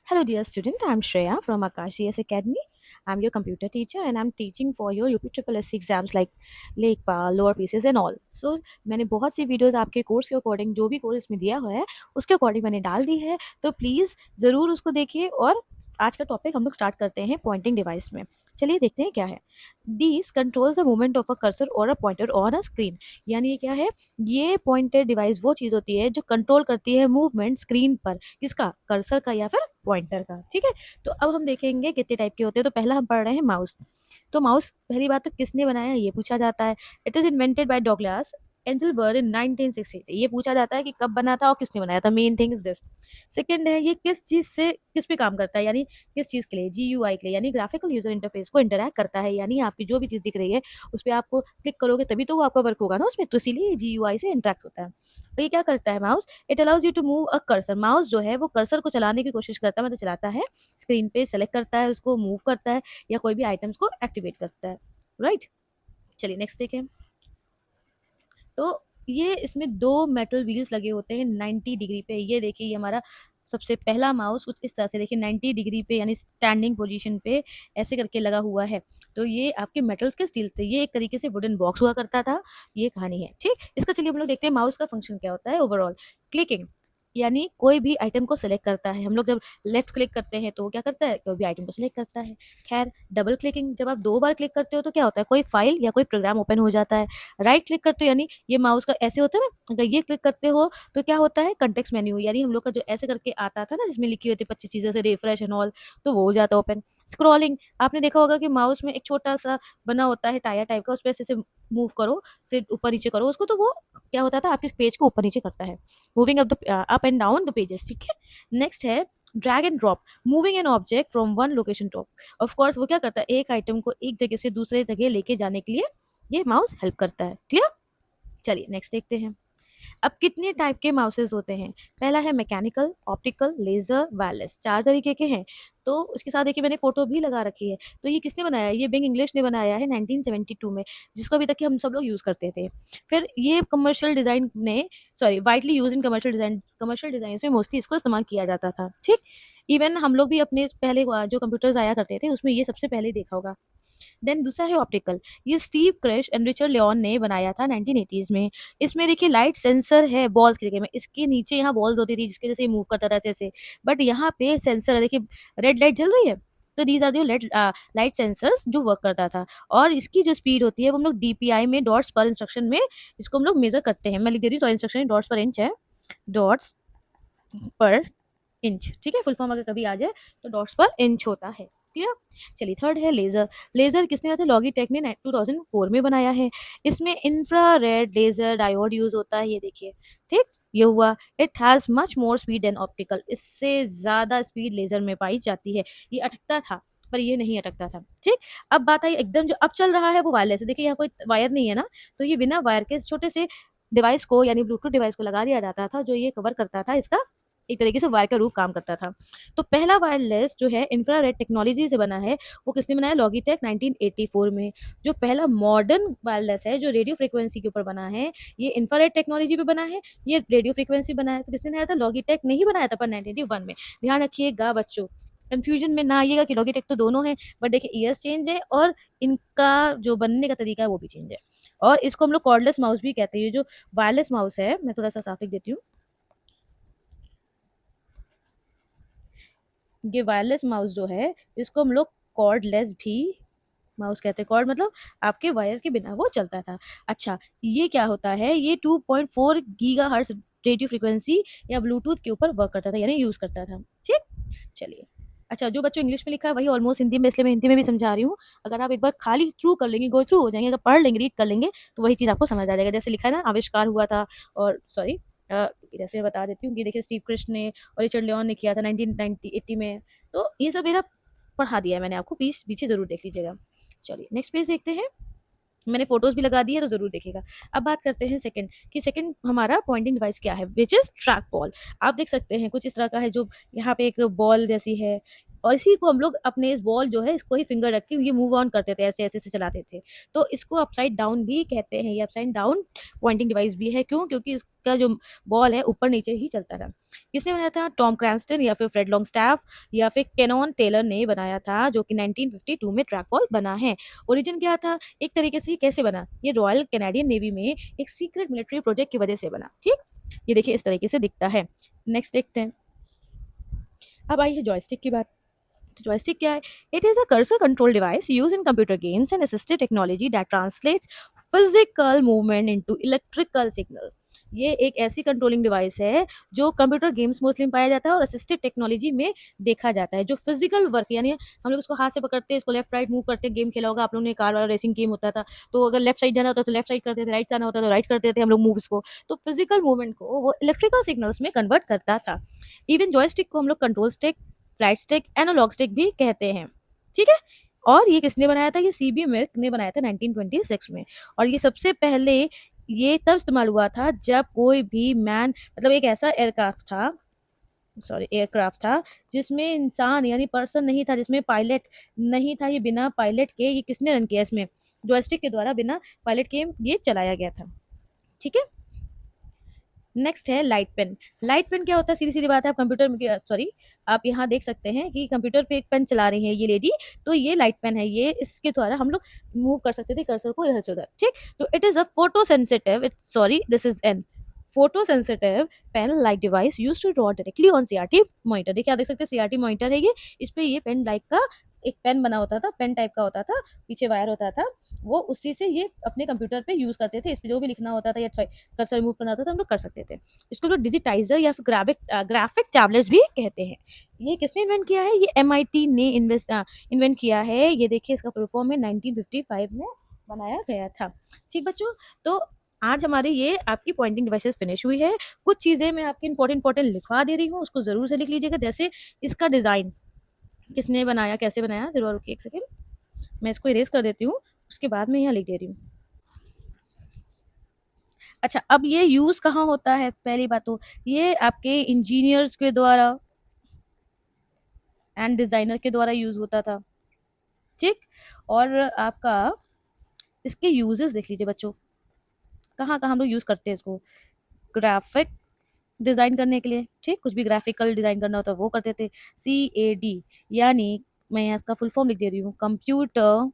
Hello, dear student. I'm Shreya from Akash GS Academy. I'm your computer teacher and I'm teaching for your UP exams like Lekpa, lower pieces and all. So मैंने बहुत सी videos आपके course के according जो भी course में दिया हुआ है उसके अकॉर्डिंग मैंने डाल दी है, तो प्लीज़ ज़रूर उसको देखिए। और आज का टॉपिक हम लोग स्टार्ट करते हैं पॉइंटिंग डिवाइस में। चलिए देखते हैं क्या है। These controls the movement of a cursor और a pointer on a screen. यानी ये क्या है, ये पॉइंटर डिवाइस वो चीज़ होती है जो कंट्रोल करती है मूवमेंट स्क्रीन पर, किसका, कर्सर का या फिर पॉइंटर का। ठीक है, तो अब हम देखेंगे कितने टाइप के होते हैं। तो पहला हम पढ़ रहे हैं माउस। तो माउस पहली बात तो किसने बनाया ये पूछा जाता है। It is invented by Douglas एंजलबर्ग इन 1963। ये पूछा जाता है कि कब बना था और किसने बनाया था। Main thing is this. Second है, ये किस चीज से किस पे काम करता है, यानी किस चीज के लिए, GUI के लिए, यानी ग्राफिकल यूजर इंटरफेस को इंटरैक्ट करता है। यानी आपकी जो भी चीज दिख रही है उस पर आपको क्लिक करोगे तभी तो वो आपका वर्क होगा ना उसमें, तो इसीलिए GUI से इंटरैक्ट होता है। तो ये क्या करता है mouse, it allows you to move a cursor. Mouse जो है वो कर्सर को चलाने की कोशिश करता है, मतलब चलाता है, स्क्रीन पे सेलेक्ट करता है, उसको मूव करता है या कोई भी आइटम्स को एक्टिवेट करता है। राइट, चलिए नेक्स्ट देखें। तो ये इसमें दो मेटल व्हील्स लगे होते हैं 90 डिग्री पे। ये देखिए, ये हमारा सबसे पहला माउस कुछ इस तरह से देखिए 90 डिग्री पे, यानी स्टैंडिंग पोजीशन पे ऐसे करके लगा हुआ है। तो ये आपके मेटल्स के स्टील थे। ये एक तरीके से वुडन बॉक्स हुआ करता था। ये कहानी है, ठीक। इसका चलिए हम लोग देखते हैं माउस का फंक्शन क्या होता है ओवरऑल। क्लिकिंग, यानी कोई भी आइटम को सेलेक्ट करता है। हम लोग जब लेफ्ट क्लिक करते हैं तो वो क्या करता है, कोई भी आइटम को सेलेक्ट करता है। खैर, डबल क्लिकिंग, जब आप दो बार क्लिक करते हो तो क्या होता है, कोई फाइल या कोई प्रोग्राम ओपन हो जाता है। राइट क्लिक करते हो, यानी ये माउस का ऐसे होता है ना, अगर ये क्लिक करते हो तो क्या होता है, कंटेक्स्ट मेन्यू, यानी हम लोग का जो ऐसे करके आता था ना जिसमें लिखी होती है 25 चीजें से रिफ्रेश एंड ऑल, तो वो हो जाता है ओपन। स्क्रॉलिंग, आपने देखा होगा कि माउस में एक छोटा सा बना होता है टायर टाइप का, उस पर ऐसे मूव करो, फिर ऊपर नीचे करो उसको, तो वो क्या होता था, आपके पेज को ऊपर नीचे करता है, moving up and down the pages. ठीक है, नेक्स्ट है drag and drop, moving an object from one location two of course. वो क्या करता है, एक आइटम को एक जगह से दूसरे जगह लेके जाने के लिए ये माउस हेल्प करता है। क्लियर, चलिए नेक्स्ट देखते हैं। अब कितने टाइप के माउसेस होते हैं। पहला है मैकेनिकल, ऑप्टिकल, लेजर, वायरलेस। चार तरीके के हैं। तो उसके साथ देखिए मैंने फोटो भी लगा रखी है। तो ये किसने बनाया है, ये बिंग इंग्लिश ने बनाया है 1972 में, जिसको अभी तक कि हम सब लोग यूज करते थे। फिर ये कमर्शियल डिजाइन ने, sorry, widely use in commercial design में मोस्टली इसको इस्तेमाल किया जाता था। ठीक, इवन हम लोग भी अपने पहले जो कंप्यूटर्स आया करते थे उसमें ये सबसे पहले देखा होगा। देन दूसरा है ऑप्टिकल। ये Steve Kirsch and Richard Lyon ने बनाया था 1980s में। इसमें देखिए लाइट सेंसर है बॉल्स की जगह में, इसके नीचे यहाँ बॉल्स होती थी जिसके जैसे मूव करता था ऐसे, बट यहाँ पे सेंसर है। देखिए रेड लाइट जल रही है, तो these are the light sensors जो वर्क करता था। और इसकी जो स्पीड होती है वो हम लोग DPI में, डॉट्स पर इंस्ट्रक्शन में इसको हम लोग मेजर करते हैं। मैं लिख दे रही हूँ, इंस्ट्रक्शन डॉट्स पर इंच है, डॉट्स पर इंच। ठीक है, फुल फॉर्म अगर कभी आ जाए तो डॉट्स पर इंच होता है। क्लियर, चलिए थर्ड है लेजर। लेजर किसने बनाया था, लॉगिटेक ने 2004 में बनाया है। इसमें इंफ्रारेड लेजर डायोड यूज होता है, ये देखिए। ठीक, ये हुआ। It has much more speed than optical, इससे ज्यादा स्पीड लेजर में पाई जाती है। ये अटकता था पर ये नहीं अटकता था। ठीक, अब बात आई एकदम जो अब चल रहा है वो वायरलेस है। देखिए यहाँ कोई वायर नहीं है ना, तो ये बिना वायर के छोटे से डिवाइस को, यानी ब्लूटूथ डिवाइस को लगा दिया जाता था, जो ये कवर करता था, इसका एक तरीके से वायर का रूप काम करता था। तो पहला वायरलेस जो है इंफ्रारेड टेक्नोलॉजी से बना है, वो किसने बनाया, लॉगिटेक 1984 में। जो पहला मॉडर्न वायरलेस है जो रेडियो फ्रीक्वेंसी के ऊपर बना है, ये इंफ्रारेड टेक्नोलॉजी पे बना है, ये रेडियो फ्रीक्वेंसी बना है। तो किसने बनाया था, लॉगिटेक ने ही बनाया था पर 1981 में। ध्यान रखिएगा बच्चों, कंफ्यूजन में ना आइएगा कि लॉगिटेक तो दोनों है, बट देखिए ईयर्स चेंज है और इनका जो बनने का तरीका है वो भी चेंज है। और इसको हम लोग कॉर्डलेस माउस भी कहते हैं। ये जो वायरलेस माउस है, मैं थोड़ा सा साफ लिख देती हूँ, ये वायरलेस माउस जो है इसको हम लोग कॉर्डलेस भी माउस कहते हैं। कॉर्ड मतलब आपके वायर के बिना वो चलता था। अच्छा, ये क्या होता है, ये 2.4 गीगाहर्ट्ज रेडियो फ्रीक्वेंसी या ब्लूटूथ के ऊपर वर्क करता था, यानी यूज करता था। ठीक, चलिए। अच्छा, जो बच्चों इंग्लिश में लिखा है वही ऑलमोस्ट हिंदी में, इसलिए मैं हिंदी में भी समझा रही हूँ। अगर आप एक बार खाली थ्रू कर लेंगे, गो थ्रू हो जाएंगे, अगर पढ़ लेंगे, रीड कर लेंगे, तो वही चीज़ आपको समझ आ जाएगा। जैसे लिखा है ना, आविष्कार हुआ था, और सॉरी, जैसे मैं बता देती हूँ कि देखिए स्टीव कृष्ण ने और रिचर्ड लियोन ने किया था 1980 में। तो ये सब मेरा पढ़ा दिया है मैंने आपको, प्लीज पीछे जरूर देख लीजिएगा। चलिए नेक्स्ट पेज देखते हैं। मैंने फोटोज भी लगा दी है तो जरूर देखिएगा। अब बात करते हैं सेकंड, कि सेकंड हमारा पॉइंटिंग डिवाइस क्या है, विच इज ट्रैक बॉल। आप देख सकते हैं कुछ इस तरह का है, जो यहाँ पे एक बॉल जैसी है, और इसी को हम लोग अपने इस बॉल जो है इसको ही फिंगर रख के ये मूव ऑन करते थे, ऐसे ऐसे ऐसे चलाते थे। तो इसको अपसाइड डाउन भी कहते हैं, ये अपसाइड डाउन पॉइंटिंग डिवाइस भी है। क्यों? क्योंकि इसका जो बॉल है ऊपर नीचे ही चलता था। किसने बनाया था? टॉम क्रैंस्टन या फिर फ्रेड लॉन्गस्टैफ या फिर केनॉन टेलर ने बनाया था, जो कि 1952 में ट्रैक बॉल बना है। ओरिजिन क्या था? एक तरीके से ये कैसे बना? ये रॉयल कैनेडियन नेवी में एक सीक्रेट मिलिट्री प्रोजेक्ट की वजह से बना। ठीक, ये देखिए इस तरीके से दिखता है। नेक्स्ट देखते हैं। अब आई है जॉयस्टिक की बात। तो जॉयस्टिक क्या है? It is a cursor control device use in computer games and assistive technology that translates physical movement into electrical signals. ये एक ऐसी कंट्रोलिंग डिवाइस है जो कंप्यूटर गेम्स मोस्टली में पाया जाता है और असिस्टिव टेक्नोलॉजी में देखा जाता है। जो फिजिकल वर्क, यानी हम लोग इसको हाथ से पकड़ते हैं, इसको लेफ्ट राइट मूव करते हैं। गेम खेला होगा आप लोगों ने, कार वाला रेसिंग गेम होता था, तो अगर लेफ्ट साइड जाना होता तो लेफ्ट साइड करते थे, राइट जाना होता तो राइट करते थे हम लोग मूव्स को। तो फिजिकल मूवमेंट को वो इलेक्ट्रिकल सिग्नल्स में कन्वर्ट करता था। इवन जॉयस्टिक को हम लोग control stick, flight stick, analogue stick भी कहते हैं। ठीक है। और ये किसने बनाया था? ये सीबी मिल्क ने बनाया था 1926 में। और ये सबसे पहले ये तब इस्तेमाल हुआ था जब कोई भी मैन, मतलब एक ऐसा एयरक्राफ्ट था जिसमें इंसान यानी पर्सन नहीं था, जिसमें पायलट नहीं था। ये बिना पायलट के, ये किसने रन किया? इसमें जॉयस्टिक के द्वारा बिना पायलट के ये चलाया गया था। ठीक है। नेक्स्ट है लाइट पेन। लाइट पेन क्या होता है? सीधी सीधी बात है, आप कंप्यूटर में, सॉरी, आप यहाँ देख सकते हैं कि कंप्यूटर पे एक पेन चला रही है ये लेडी, तो ये लाइट पेन है। ये इसके द्वारा हम लोग मूव कर सकते थे कर्सर को इधर से उधर। ठीक, तो it is a photo sensitive, sorry this is an photo sensitive pen like device use to draw directly on CRT monitor. देखिए आप देख सकते हैं सीआरटी मॉनिटर है ये, इस पे ये पेन लाइक का एक पेन बना होता था, पेन टाइप का होता था, पीछे वायर होता था, वो उसी से ये अपने कंप्यूटर पे यूज करते थे। इस पे जो भी लिखना होता था या कर्सर मूव करना होता था हम लोग कर सकते थे। इसको लोग डिजिटाइजर या फिर ग्राफिक टैबलेट्स भी कहते हैं। ये किसने इन्वेंट किया है? ये एमआईटी ने इन्वेंट किया है। ये देखिए इसका फुल फॉर्म है, 1955 में बनाया गया था। ठीक बच्चों, तो आज हमारी ये आपकी पॉइंटिंग डिवाइसेस फिनिश हुई है। कुछ चीज़ें मैं आपकी इंपॉर्टेंट लिखवा दे रही हूँ, उसको ज़रूर से लिख लीजिएगा। जैसे इसका डिज़ाइन किसने बनाया, कैसे बनाया, ज़रूर रुकिए एक सेकेंड, मैं इसको इरेज कर देती हूँ, उसके बाद में यहाँ लिख दे रही हूँ। अच्छा, अब ये यूज कहाँ होता है? पहली बात तो ये आपके इंजीनियर्स के द्वारा एंड डिजाइनर के द्वारा यूज होता था। ठीक, और आपका इसके यूजेस देख लीजिए बच्चों, कहाँ कहाँ हम लोग यूज करते हैं इसको। ग्राफिक डिजाइन करने के लिए, ठीक, कुछ भी ग्राफिकल डिजाइन करना होता है वो करते थे। CAD, यानी मैं यहाँ इसका फुल फॉर्म लिख दे रही हूँ, कंप्यूटर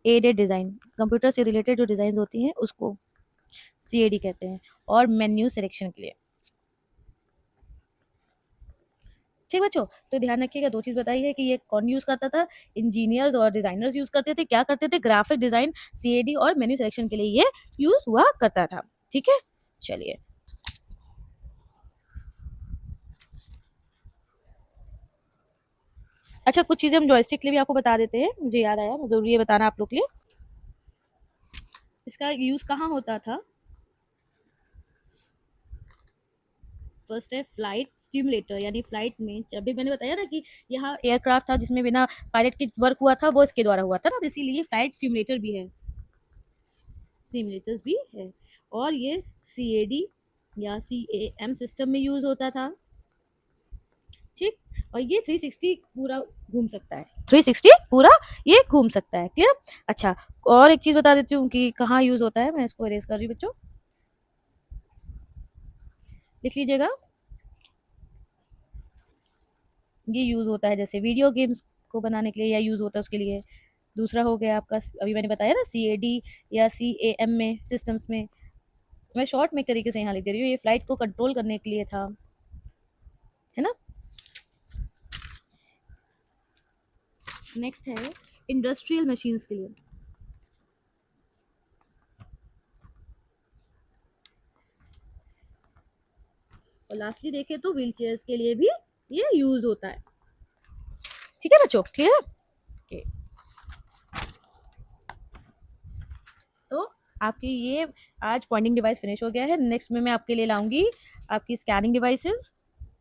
एडेड डिजाइन। कंप्यूटर से रिलेटेड जो डिजाइन होती हैं उसको CAD कहते हैं। और मेन्यू सिलेक्शन के लिए। ठीक बच्चों, तो ध्यान रखिएगा, दो चीज बताई है कि ये कौन यूज करता था? इंजीनियर्स और डिजाइनर्स यूज करते थे। क्या करते थे? ग्राफिक डिजाइन, CAD और मेन्यू सिलेक्शन के लिए ये यूज हुआ करता था। ठीक है, चलिए। अच्छा, कुछ चीजें हम जॉयस्टिक के लिए भी आपको बता देते हैं, मुझे याद आया, जरूरी है बताना आप लोग के लिए। इसका यूज कहाँ होता था? फर्स्ट है फ्लाइट स्टिमुलेटर, यानी फ्लाइट में, जब भी मैंने बताया ना कि यहाँ एयरक्राफ्ट था जिसमें बिना पायलट के वर्क हुआ था, वो इसके द्वारा हुआ था ना, तो इसीलिए फ्लाइट स्टिमुलेटर भी है, सिमुलेटर्स भी है। और ये CAD या CAM सिस्टम में यूज होता था। ठीक, और ये 360 पूरा घूम सकता है, 360 पूरा ये घूम सकता है। क्लियर? अच्छा, और एक चीज बता देती हूँ कि कहाँ यूज होता है, मैं इसको इरेज कर रही हूँ बच्चों, लिख लीजिएगा। ये यूज होता है जैसे वीडियो गेम्स को बनाने के लिए, या यूज होता है उसके लिए। दूसरा हो गया आपका, अभी मैंने बताया ना, CAD या CAM में सिस्टम्स में। मैं शॉर्ट में एक तरीके से यहाँ लिख दे रही हूँ, ये फ्लाइट को कंट्रोल करने के लिए था, है ना। नेक्स्ट है इंडस्ट्रियल मशीन्स के लिए। और लास्टली देखें तो व्हील चेयर्स के लिए भी ये यूज होता है। ठीक है बच्चों, क्लियर है? तो आपकी ये आज पॉइंटिंग डिवाइस फिनिश हो गया है। नेक्स्ट में मैं आपके लिए लाऊंगी आपकी स्कैनिंग डिवाइसेस।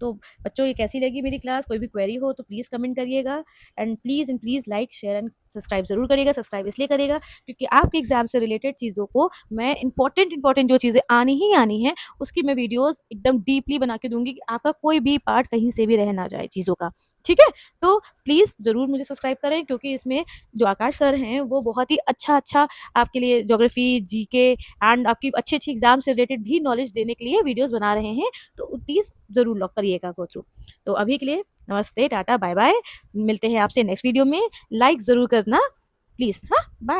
तो बच्चों, ये कैसी लगी मेरी क्लास? कोई भी क्वेरी हो तो प्लीज़ कमेंट करिएगा, and please like, share and subscribe ज़रूर करिएगा। सब्सक्राइब इसलिए करिएगा क्योंकि आपके एग्ज़ाम से रिलेटेड चीज़ों को मैं इम्पोर्टेंट जो चीज़ें आनी ही आनी हैं, उसकी मैं वीडियोज़ एकदम डीपली बना के दूँगी कि आपका कोई भी पार्ट कहीं से भी रह ना जाए चीज़ों का, ठीक है? तो प्लीज़ ज़रूर मुझे सब्सक्राइब करें क्योंकि इसमें जो आकाश सर हैं, वो बहुत ही अच्छा आपके लिए ज्योग्राफी, जीके एंड आपकी अच्छी एग्ज़ाम से रिलेटेड भी नॉलेज देने के लिए वीडियोज़ बना रहे हैं, तो प्लीज़ ज़रूर लॉक करिएगा गो थ्रू। तो अभी के लिए नमस्ते, टाटा, बाय-बाय। मिलते हैं आपसे नेक्स्ट वीडियो में। लाइक ज़रूर करना प्लीज़, हाँ? बाय।